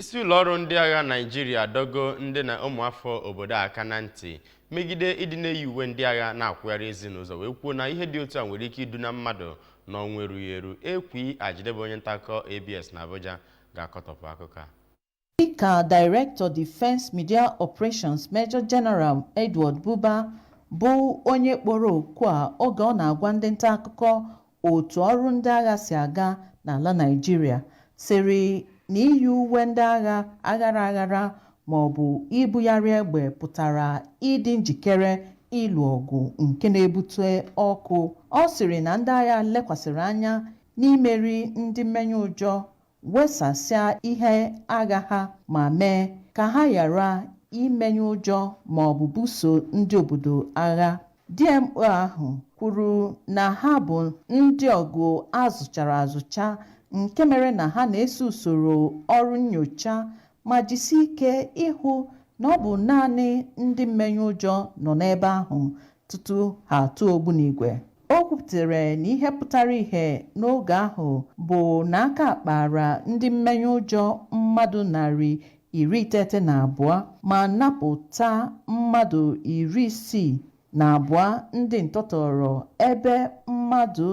Isi ụlọọrụ ndị agha Naịjirịa dogo ndị na ụmụafọ obodo aka na ntị megide ịdị na-eyi uwe ndị agha na-akwụgharị ezi n'ụzọ wee kwuo na ihe dị otu a nwere ike iduna mmadụ n'ọnwụ erughị eru. Ekwi Ajidebe, onye ntaakụkọ ABS na Abuja, ga-akọtọpụ akụkọ a. Dịka Director Defense Media Operations Major General Edward Buba bụ onye kpọrọ okwu a oge ọ na-agwa ndị nta akụkọ otu ọrụ ndị agha si aga n'ala Naịjirịa, sịrị na iyi uwe ndị agha aghara aghara ma ọ bụ ibugharị egbe pụtara ịdị njikere ịlụ ọgụ nke na-ebute ọkụ. Ọ sịrị na ndị agha lekwasịrị anya n'imeri ndị mmenye ụjọ, wesasịa ihe agha ha ma mee ka ha ghara imenye ụjọ ma ọ bụ buso ndị obodo agha. DMO ahụ kwuru na ha bụ ndị ọgụ azụchara azụcha nke mere na ha na-eso usoro ọrụ nnyocha ma jisie ike ịhụ na ọ bụ naanị ndị mmenye ụjọ nọ n'ebe ahụ tutu ha atụ ogbunigwe. O kwuputere na ihe pụtara ihe n'oge ahụ bụ na aka kpara ndị mmenye ụjọ mmadụ 192 ma napụta mmadụ 62 ndị ntọtọrọ ebe mmadụ